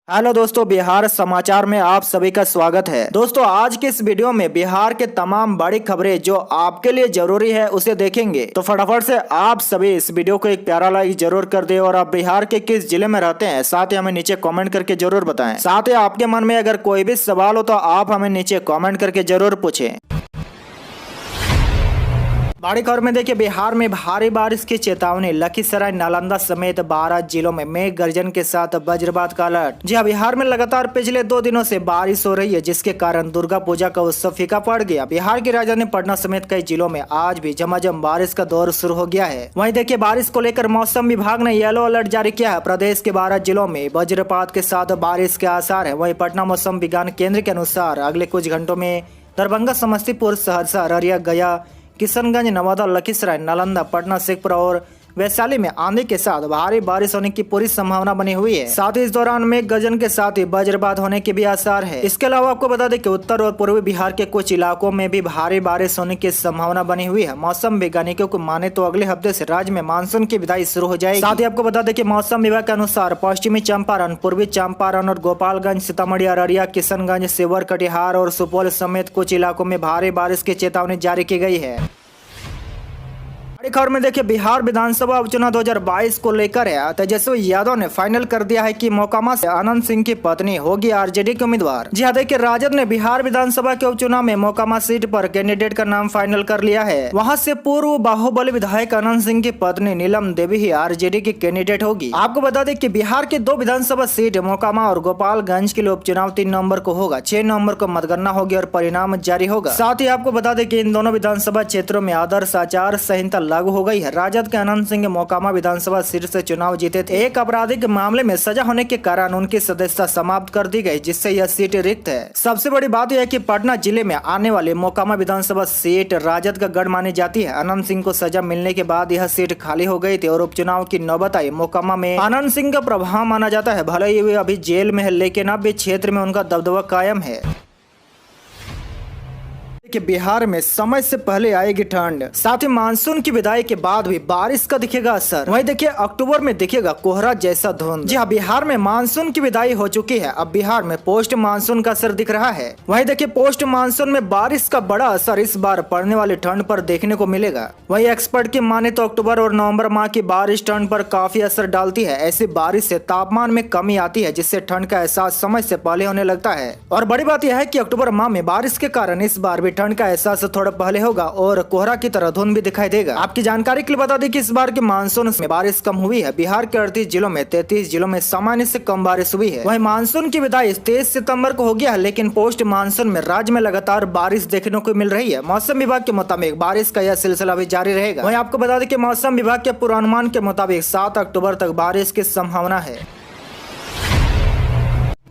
Hello दोस्तों, बिहार समाचार में आप सभी का स्वागत है। दोस्तों, आज के इस वीडियो में बिहार के तमाम बड़ी खबरें जो आपके लिए जरूरी है उसे देखेंगे। तो फटाफट से आप सभी इस वीडियो को एक प्यारा लाइक जरूर कर दे और आप बिहार के किस जिले में रहते हैं साथ ही हमें नीचे कमेंट करके जरूर बताएं। साथ ही आपके मन में अगर कोई भी सवाल हो तो आप हमें नीचे कमेंट करके जरूर पूछें। बड़ी खबर में देखिए, बिहार में भारी बारिश की चेतावनी। लखीसराय, नालंदा समेत 12 जिलों में मेघ गर्जन के साथ वज्रपात का अलर्ट। जी हाँ, बिहार में लगातार पिछले 2 दिनों से बारिश हो रही है, जिसके कारण दुर्गा पूजा का उत्सव फीका पड़ गया। बिहार की राजधानी पटना समेत कई जिलों में आज भी झमाझम बारिश का दौर शुरू हो गया है। वहीं देखिए, बारिश को लेकर मौसम विभाग ने येलो अलर्ट जारी किया है। प्रदेश के 12 जिलों में वज्रपात के साथ बारिश के आसार है। वहीं पटना मौसम विज्ञान केंद्र के अनुसार अगले कुछ घंटों में दरभंगा, समस्तीपुर, सहरसा, अररिया, गया, किशनगंज, नवादा, लखीसराय, नालंदा, पटना, शेखपुरा और वैशाली में आंधी के साथ भारी बारिश होने की पूरी संभावना बनी हुई है। साथ ही इस दौरान मेघ गर्जन के साथ ही वज्रपात होने के भी आसार है। इसके अलावा आपको बता दें कि उत्तर और पूर्वी बिहार के कुछ इलाकों में भी भारी बारिश होने की संभावना बनी हुई है। मौसम वैज्ञानिकों को माने तो अगले हफ्ते से राज्य में मानसून की विदाई शुरू हो जाएगी। साथ ही आपको बता दें कि मौसम विभाग के अनुसार पश्चिमी चंपारण, पूर्वी चंपारण और गोपालगंज, सीतामढ़ी, अररिया, किशनगंज, शिवहर, कटिहार और सुपौल समेत कुछ इलाकों में भारी बारिश की चेतावनी जारी की गई है। बड़ी खबर में देखिए, बिहार विधानसभा उपचुनाव 2022 को लेकर है। तेजस्वी यादव ने फाइनल कर दिया है कि मोकामा से अनंत सिंह की पत्नी होगी आरजेडी के उम्मीदवार। जी हाँ, देखिए, राजद ने बिहार विधानसभा के उपचुनाव में मोकामा सीट पर कैंडिडेट का नाम फाइनल कर लिया है। वहां से पूर्व बाहुबली विधायक अनंत सिंह की पत्नी नीलम देवी ही आरजेडी की कैंडिडेट होगी। आपको बता दें कि बिहार के 2 विधानसभा सीट मोकामा और गोपालगंज के लिए उपचुनाव 3 नवंबर को होगा। 6 नवंबर को मतगणना होगी और परिणाम जारी होगा। साथ ही आपको बता दें कि इन दोनों विधानसभा क्षेत्रों में आदर्श आचार संहिता लागू हो गई है। राजद के अनंत सिंह मोकामा विधानसभा सीट से चुनाव जीते थे। एक आपराधिक मामले में सजा होने के कारण उनकी सदस्यता समाप्त कर दी गई, जिससे यह सीट रिक्त है। सबसे बड़ी बात यह है कि पटना जिले में आने वाली मोकामा विधानसभा सीट राजद का गढ़ मानी जाती है। अनंत सिंह को सजा मिलने के बाद यह सीट खाली हो गई थी और उपचुनाव की नौबत आई। मोकामा में अनंत सिंह का प्रभाव माना जाता है। भले ही वे अभी जेल में है, लेकिन अब भी क्षेत्र में उनका दबदबा कायम है। कि बिहार में समय से पहले आएगी ठंड, साथ ही मानसून की विदाई के बाद भी बारिश का दिखेगा असर। वहीं देखिए, अक्टूबर में दिखेगा कोहरा जैसा धुंध। जी हाँ, बिहार में मानसून की विदाई हो चुकी है। अब बिहार में पोस्ट मानसून का असर दिख रहा है। वहीं देखिए, पोस्ट मानसून में बारिश का बड़ा असर इस बार पड़ने वाली ठंड पर देखने को मिलेगा। वहीं एक्सपर्ट की माने तो अक्टूबर और नवम्बर माह की बारिश ठंड पर काफी असर डालती है। ऐसी बारिश से तापमान में कमी आती है, जिससे ठंड का एहसास समय से पहले होने लगता है। और बड़ी बात यह है कि अक्टूबर माह में बारिश के कारण इस बार भी ठंड का एहसास थोड़ा पहले होगा और कोहरा की तरह धुंध भी दिखाई देगा। आपकी जानकारी के लिए बता दें कि इस बार के मानसून में बारिश कम हुई है। बिहार के 38 जिलों में 33 जिलों में सामान्य से कम बारिश हुई है। वहीं मानसून की विदाई 23 सितंबर को हो गया है, लेकिन पोस्ट मानसून में राज्य में लगातार बारिश देखने को मिल रही है। मौसम विभाग के मुताबिक बारिश का यह सिलसिला भी जारी रहेगा। वहीं आपको बता दें कि मौसम विभाग के पूर्वानुमान के मुताबिक 7 अक्टूबर तक बारिश की संभावना है।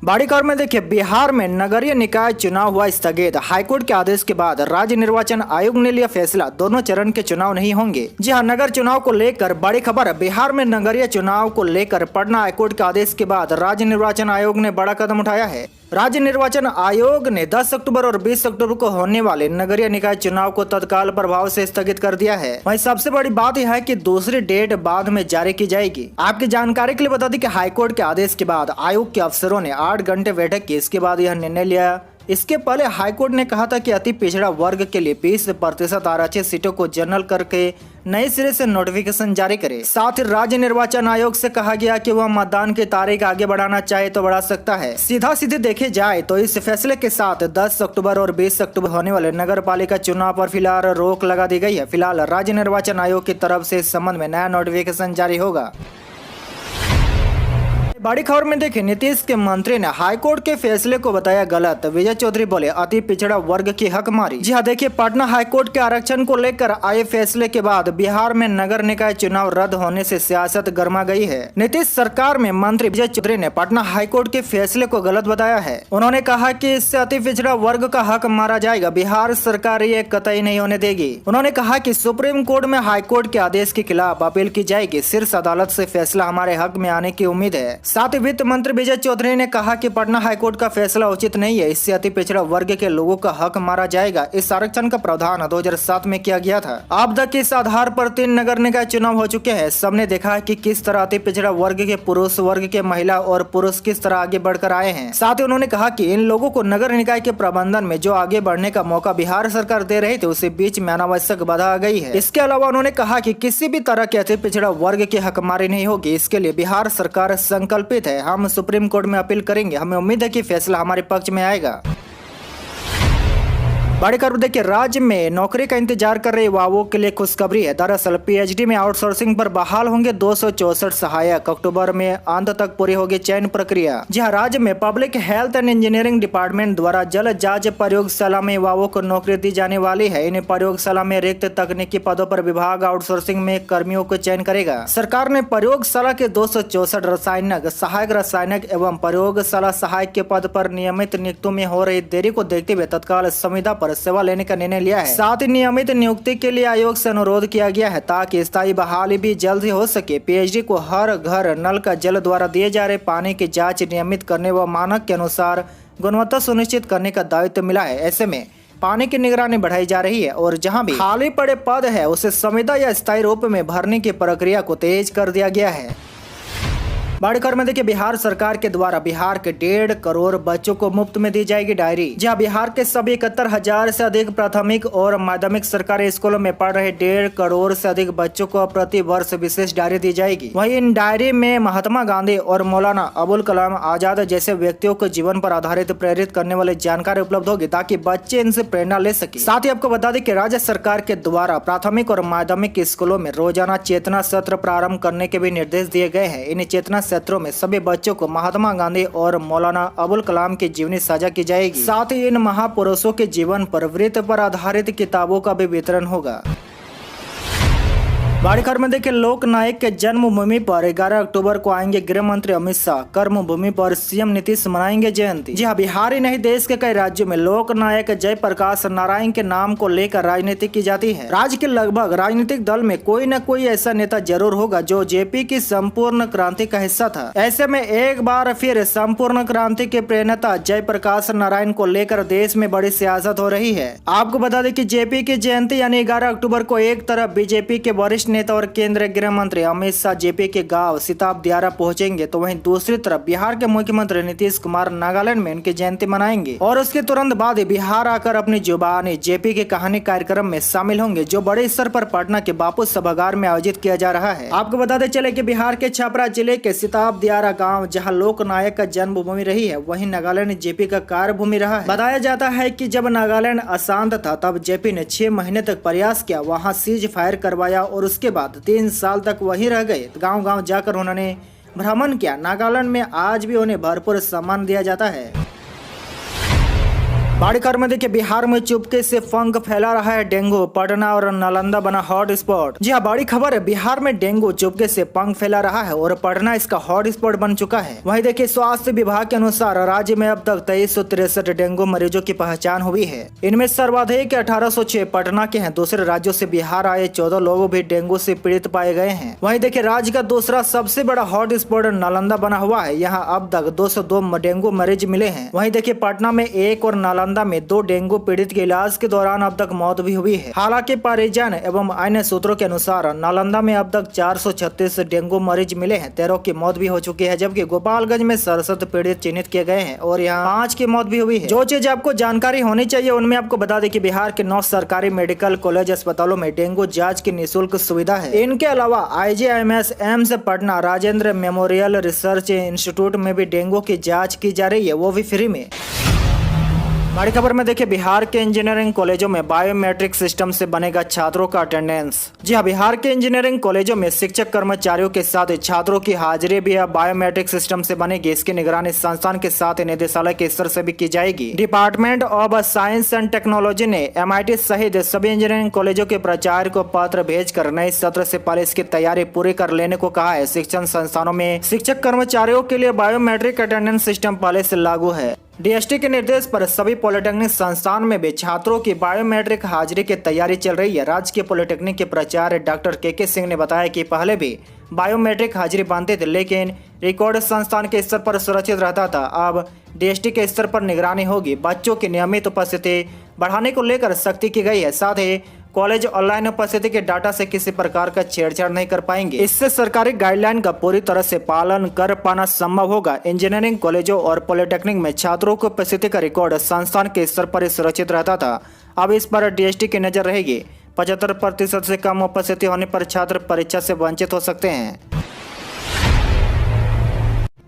बड़ी खबर में देखिए, बिहार में नगरीय निकाय चुनाव हुआ स्थगित। हाईकोर्ट के आदेश के बाद राज्य निर्वाचन आयोग ने लिया फैसला, दोनों चरण के चुनाव नहीं होंगे। जी हां, नगर चुनाव को लेकर बड़ी खबर है। बिहार में नगरीय चुनाव को लेकर पटना हाईकोर्ट के आदेश के बाद राज्य निर्वाचन आयोग ने बड़ा कदम उठाया है। राज्य निर्वाचन आयोग ने 10 अक्टूबर और 20 अक्टूबर को होने वाले नगरीय निकाय चुनाव को तत्काल प्रभाव से स्थगित कर दिया है। वहीं सबसे बड़ी बात यह है कि दूसरी डेट बाद में जारी की जाएगी। आपकी जानकारी के लिए बता दें कि हाईकोर्ट के आदेश के बाद आयोग के अफसरों ने 8 घंटे बैठक की। इसके बाद यह निर्णय लिया। इसके पहले हाईकोर्ट ने कहा था कि अति पिछड़ा वर्ग के लिए 20% आरक्षित सीटों को जनरल करके नए सिरे से नोटिफिकेशन जारी करे। साथ ही राज्य निर्वाचन आयोग से कहा गया कि वह मतदान की तारीख आगे बढ़ाना चाहे तो बढ़ा सकता है। सीधा सीधे देखे जाए तो इस फैसले के साथ 10 अक्टूबर और 20 अक्टूबर होने वाले नगर पालिका चुनाव पर फिलहाल रोक लगा दी गई है। फिलहाल राज्य निर्वाचन आयोग की तरफ से इस संबंध में नया नोटिफिकेशन जारी होगा। बड़ी खबर में देखिए, नीतीश के मंत्री ने हाईकोर्ट के फैसले को बताया गलत। विजय चौधरी बोले अति पिछड़ा वर्ग की हक मारी। जी हाँ, देखिए, पटना हाईकोर्ट के आरक्षण को लेकर आए फैसले के बाद बिहार में नगर निकाय चुनाव रद्द होने से सियासत गर्मा गई है। नीतीश सरकार में मंत्री विजय चौधरी ने पटना हाईकोर्ट के फैसले को गलत बताया है। उन्होंने कहा कि इससे अति पिछड़ा वर्ग का हक मारा जाएगा। बिहार सरकार ये कतई नहीं होने देगी। उन्होंने कहा कि सुप्रीम कोर्ट में हाईकोर्ट के आदेश के खिलाफ अपील की जाएगी। शीर्ष अदालत से फैसला हमारे हक में आने की उम्मीद है। साथ ही वित्त मंत्री विजय चौधरी ने कहा कि पटना हाईकोर्ट का फैसला उचित नहीं है, इससे अति पिछड़ा वर्ग के लोगों का हक मारा जाएगा। इस आरक्षण का प्रावधान 2007 में किया गया था। अब तक इस आधार पर 3 नगर निकाय चुनाव हो चुके हैं। सबने देखा है कि किस तरह अति पिछड़ा वर्ग के पुरुष, वर्ग के महिला और पुरुष किस तरह आगे बढ़कर आए हैं। साथ ही उन्होंने कहा कि इन लोगों को नगर निकाय के प्रबंधन में जो आगे बढ़ने का मौका बिहार सरकार दे रही थी, उसे बीच में अनावश्यक बाधा आ गई है। इसके अलावा उन्होंने कहा कि किसी भी तरह के अति पिछड़ा वर्ग की हकमारी नहीं होगी। इसके लिए बिहार सरकार संकल्पित है। हम सुप्रीम कोर्ट में अपील करेंगे। हमें उम्मीद है कि फैसला हमारे पक्ष में आएगा। बड़ी खबर देखिए, राज्य में नौकरी का इंतजार कर रहे युवाओं के लिए खुशखबरी है। दरअसल पीएचडी में आउटसोर्सिंग पर बहाल होंगे 264 सहायक। अक्टूबर में अंत तक पूरी होगी चयन प्रक्रिया। जी हां, राज्य में public health and engineering department द्वारा जल जांच प्रयोगशाला में युवाओं को नौकरी दी जाने वाली है। इन प्रयोगशाला में रिक्त तकनीकी पदों पर विभाग आउटसोर्सिंग में कर्मियों को चयन करेगा। सरकार ने प्रयोगशाला के 264 रसायनक, सहायक रसायनक एवं प्रयोगशाला सहायक के पद पर नियमित नियुक्तियों में हो रही देरी को देखते हुए तत्काल संविदा पर सेवा लेने का निर्णय लिया है। साथ ही नियमित नियुक्ति के लिए आयोग से अनुरोध किया गया है ताकि स्थायी बहाली भी जल्द ही हो सके। पीएचडी को हर घर नल का जल द्वारा दिए जा रहे पानी की जांच नियमित करने व मानक के अनुसार गुणवत्ता सुनिश्चित करने का दायित्व मिला है। ऐसे में पानी की निगरानी बढ़ाई जा रही है और जहां भी खाली पड़े पद है उसे संविदा या स्थायी रूप में भरने की प्रक्रिया को तेज कर दिया गया है। बड़ी खबर में देखिए, बिहार सरकार के द्वारा बिहार के 1.5 करोड़ बच्चों को मुफ्त में दी जाएगी डायरी। जहां बिहार के सभी 71,000 से अधिक प्राथमिक और माध्यमिक सरकारी स्कूलों में पढ़ रहे 1.5 करोड़ से अधिक बच्चों को प्रति वर्ष विशेष डायरी दी जाएगी। वहीं इन डायरी में महात्मा गांधी और मौलाना अबुल कलाम आजाद जैसे व्यक्तियों को जीवन पर आधारित प्रेरित करने वाली जानकारी उपलब्ध होगी ताकि बच्चे इनसे प्रेरणा ले सके। साथ ही आपको बता दें कि राज्य सरकार के द्वारा प्राथमिक और माध्यमिक स्कूलों में रोजाना चेतना सत्र प्रारंभ करने के भी निर्देश दिए गए हैं। इन चेतना सत्रों में सभी बच्चों को महात्मा गांधी और मौलाना अबुल कलाम की जीवनी साझा की जाएगी। साथ ही इन महापुरुषों के जीवन पर वृत्त पर आधारित किताबों का भी वितरण होगा। बड़ी खबर में देखिए, लोक नायक के जन्मभूमि पर 11 अक्टूबर को आएंगे गृह मंत्री अमित शाह। कर्म भूमि पर सीएम नीतीश मनाएंगे जयंती। जी हाँ, बिहार ही नहीं देश के कई राज्यों में लोक नायक जयप्रकाश नारायण के नाम को लेकर राजनीति की जाती है। राज्य के लगभग राजनीतिक दल में कोई न कोई ऐसा नेता जरूर होगा जो जेपी की संपूर्ण क्रांति का हिस्सा था। ऐसे में एक बार फिर संपूर्ण क्रांति के प्रेरणा जयप्रकाश नारायण को लेकर देश में बड़ी सियासत हो रही है। आपको बता दें कि जेपी की जयंती यानी 11 अक्टूबर को एक तरफ बीजेपी के वरिष्ठ नेता और केंद्रीय गृह मंत्री अमित शाह जेपी के गांव सिताब दियारा पहुंचेंगे, तो वहीं दूसरी तरफ बिहार के मुख्यमंत्री नीतीश कुमार नागालैंड में उनकी जयंती मनाएंगे और उसके तुरंत बाद बिहार आकर अपनी जुबानी जेपी की कहानी कार्यक्रम में शामिल होंगे, जो बड़े स्तर पर पटना के बापू सभागार में आयोजित किया जा रहा है। आपको बताते चले कि बिहार के छपरा जिले के सिताब दियारा गाँव जहाँ लोक नायक का जन्मभूमि रही है, वही नागालैंड जेपी का कार्यभूमि रहा है। बताया जाता है कि जब नागालैंड अशांत था तब जेपी ने 6 महीने तक प्रयास किया, वहाँ सीज फायर करवाया और उसके बाद 3 साल तक वहीं रह गए। गांव गांव जाकर उन्होंने भ्रमण किया। नागालैंड में आज भी उन्हें भरपूर सम्मान दिया जाता है। बड़ी खबर में देखिए, बिहार में चुपके से फंग फैला रहा है डेंगू। पटना और नालंदा बना हॉट स्पॉट। जी हाँ, बड़ी खबर है, बिहार में डेंगू चुपके से पंख फैला रहा है और पटना इसका हॉट स्पॉट बन चुका है। वहीं देखिए, स्वास्थ्य विभाग के अनुसार राज्य में अब तक 2363 डेंगू मरीजों की पहचान हुई है। इनमें सर्वाधिक 1806 पटना के हैं। दूसरे राज्यों से बिहार आए 14 लोग भी डेंगू से पीड़ित पाए गए हैं। वहीं देखिए, राज्य का दूसरा सबसे बड़ा हॉट स्पॉट नालंदा बना हुआ है। यहाँ अब तक 202 डेंगू मरीज मिले हैं। वहीं देखिए, पटना में 1 और नालंदा में 2 डेंगू पीड़ित के इलाज के दौरान अब तक मौत भी हुई है। हालांकि परिजन एवं अन्य सूत्रों के अनुसार नालंदा में अब तक 436 डेंगू मरीज मिले हैं। 13 की मौत भी हो चुकी है, जबकि गोपालगंज में 67 पीड़ित चिन्हित किए गए हैं और यहाँ 5 की मौत भी हुई है। जो चीज आपको जानकारी होनी चाहिए उनमें आपको बता दें कि बिहार के 9 सरकारी मेडिकल कॉलेज अस्पतालों में डेंगू जाँच की निःशुल्क सुविधा है। इनके अलावा IGIMS AIIMS Patna, Rajendra memorial research institute में भी डेंगू की जाँच की जा रही है, वो भी फ्री में। बड़ी खबर में देखिए, बिहार के इंजीनियरिंग कॉलेजों में बायोमेट्रिक सिस्टम से बनेगा छात्रों का अटेंडेंस। जी हाँ, बिहार के इंजीनियरिंग कॉलेजों में शिक्षक कर्मचारियों के साथ छात्रों की हाजिरी भी अब बायोमेट्रिक सिस्टम से बनेगी। इसकी निगरानी संस्थान के साथ निदेशालय के स्तर से भी की जाएगी। Department of science and technology ने MIT सहित सभी इंजीनियरिंग कॉलेजों के प्राचार्य को पत्र भेजकर नए सत्र से पहले इसकी तैयारी पूरी कर लेने को कहा है। शिक्षण संस्थानों में शिक्षक कर्मचारियों के लिए बायोमेट्रिक अटेंडेंस सिस्टम पहले से लागू है। डीएसटी के निर्देश पर सभी पॉलिटेक्निक संस्थान में भी छात्रों की बायोमेट्रिक हाजिरी की तैयारी चल रही है। राज्य के पॉलिटेक्निक के प्राचार्य डॉक्टर के सिंह ने बताया कि पहले भी बायोमेट्रिक हाजिरी बांधते थे, लेकिन रिकॉर्ड संस्थान के स्तर पर सुरक्षित रहता था। अब डीएसटी के स्तर पर निगरानी होगी। बच्चों की नियमित उपस्थिति बढ़ाने को लेकर सख्ती की गई है। साथ ही कॉलेज ऑनलाइन उपस्थिति के डाटा से किसी प्रकार का छेड़छाड़ नहीं कर पाएंगे। इससे सरकारी गाइडलाइन का पूरी तरह से पालन कर पाना संभव होगा। इंजीनियरिंग कॉलेजों और पॉलिटेक्निक में छात्रों की उपस्थिति का रिकॉर्ड संस्थान के स्तर पर सुरक्षित रहता था। अब इस पर डीएसटी की नजर रहेगी। 75% से कम उपस्थिति होने पर छात्र परीक्षा से वंचित हो सकते हैं।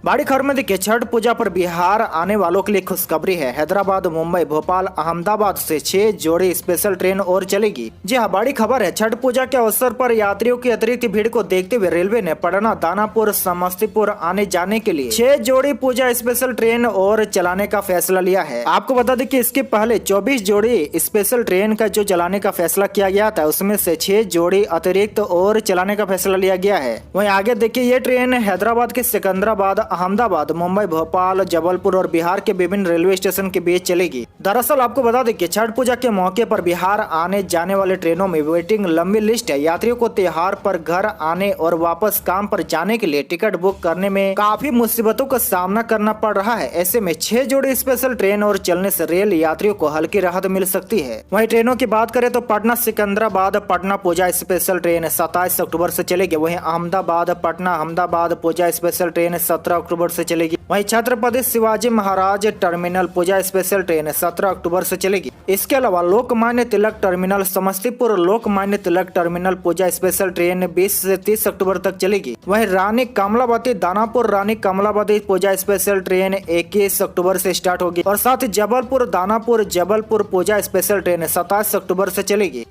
बड़ी खबर में देखिए, छठ पूजा पर बिहार आने वालों के लिए खुशखबरी है। हैदराबाद, मुंबई, भोपाल, अहमदाबाद से 6 जोड़ी स्पेशल ट्रेन और चलेगी। जी हाँ, बड़ी खबर है। छठ पूजा के अवसर पर यात्रियों की अतिरिक्त भीड़ को देखते हुए रेलवे ने पटना, दानापुर, समस्तीपुर आने जाने के लिए 6 जोड़ी पूजा स्पेशल ट्रेन और चलाने का फैसला लिया है। आपको बता दें कि इसके पहले 24 जोड़ी स्पेशल ट्रेन का जो चलाने का फैसला किया गया था, उसमें से 6 जोड़ी अतिरिक्त और चलाने का फैसला लिया गया है। वहीं आगे देखिए, ये ट्रेन हैदराबाद के सिकंदराबाद, अहमदाबाद, मुंबई, भोपाल, जबलपुर और बिहार के विभिन्न रेलवे स्टेशन के बीच चलेगी। दरअसल आपको बता दें कि छठ पूजा के मौके पर बिहार आने जाने वाले ट्रेनों में वेटिंग लंबी लिस्ट है। यात्रियों को त्योहार पर घर आने और वापस काम पर जाने के लिए टिकट बुक करने में काफी मुसीबतों का सामना करना पड़ रहा है। ऐसे में 6 जोड़ी स्पेशल ट्रेन और चलने से रेल यात्रियों को हल्की राहत मिल सकती है। वहीं ट्रेनों की बात करें तो पटना सिकंदराबाद पटना पूजा स्पेशल ट्रेन 27 अक्टूबर से चलेगी। वहीं अहमदाबाद पटना अहमदाबाद पूजा स्पेशल ट्रेन 17 अक्टूबर से चलेगी। वहीं छत्रपति शिवाजी महाराज टर्मिनल पूजा स्पेशल ट्रेन 17 अक्टूबर से चलेगी। इसके अलावा लोकमान्य तिलक टर्मिनल समस्तीपुर लोकमान्य तिलक टर्मिनल पूजा स्पेशल ट्रेन 20 से 30 अक्टूबर तक चलेगी। वहीं रानी कमलावती दानापुर रानी कमलावती पूजा स्पेशल ट्रेन 21 अक्टूबर से स्टार्ट होगी और साथ ही जबलपुर दानापुर जबलपुर पूजा स्पेशल ट्रेन 27 अक्टूबर से चलेगी।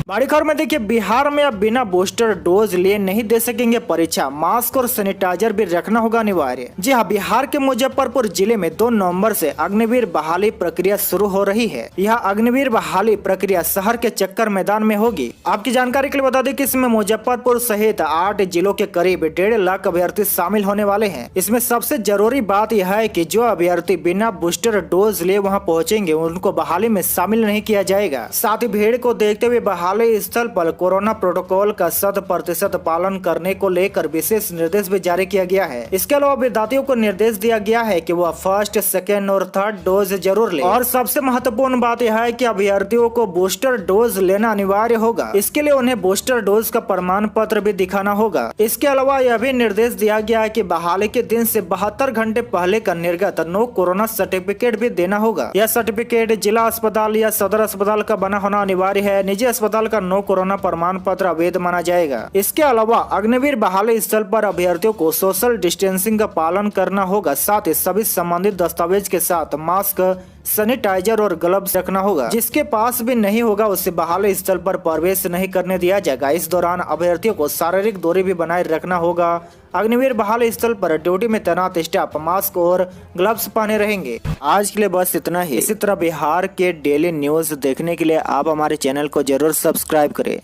बड़ी खबर में देखिए, बिहार में अब बिना बूस्टर डोज लिए नहीं दे सकेंगे परीक्षा। मास्क और सैनिटाइजर भी रखना होगा अनिवार्य। जी हाँ, बिहार के मुजफ्फरपुर जिले में 2 नवंबर से अग्निवीर बहाली प्रक्रिया शुरू हो रही है। यह अग्निवीर बहाली प्रक्रिया शहर के चक्कर मैदान में होगी। आपकी जानकारी के लिए बता दें कि इसमें मुजफ्फरपुर सहित 8 जिलों के करीब 1.5 लाख अभ्यर्थी शामिल होने वाले हैं। इसमें सबसे जरूरी बात यह है कि जो अभ्यर्थी बिना बूस्टर डोज लिए वहाँ पहुँचेंगे उनको बहाली में शामिल नहीं किया जाएगा। साथ ही भीड़ को देखते हुए बहाली स्थल पर कोरोना प्रोटोकॉल का 100% पालन करने को लेकर विशेष निर्देश भी जारी किया गया है। इसके अलावा विद्यार्थियों को निर्देश दिया गया है कि वह फर्स्ट, सेकेंड और थर्ड डोज जरूर ले। और सबसे महत्वपूर्ण बात यह है कि अभ्यर्थियों को बूस्टर डोज लेना अनिवार्य होगा। इसके लिए उन्हें बूस्टर डोज का प्रमाण पत्र भी दिखाना होगा। इसके अलावा यह भी निर्देश दिया गया है कि बहाली के दिन से 72 घंटे पहले का निर्गत नो कोरोना सर्टिफिकेट भी देना होगा। यह सर्टिफिकेट जिला अस्पताल या सदर अस्पताल का बना होना अनिवार्य है। निजी अस्पताल का नो कोरोना प्रमाण पत्र अवैध माना जाएगा। इसके अलावा अग्निवीर बहाली स्थल पर अभ्यर्थियों को सोशल डिस्टेंसिंग का पालन करना होगा। साथ ही सभी संबंधित दस्तावेज के साथ मास्क, सैनिटाइजर और ग्लव्स रखना होगा। जिसके पास भी नहीं होगा उसे बहाली स्थल पर प्रवेश नहीं करने दिया जाएगा। इस दौरान अभ्यर्थियों को शारीरिक दूरी भी बनाए रखना होगा। अग्निवीर बहाली स्थल पर ड्यूटी में तैनात स्टाफ मास्क और ग्लव्स पहने रहेंगे। आज के लिए बस इतना ही। इसी तरह बिहार के डेली न्यूज देखने के लिए आप हमारे चैनल को जरूर सब्सक्राइब करें।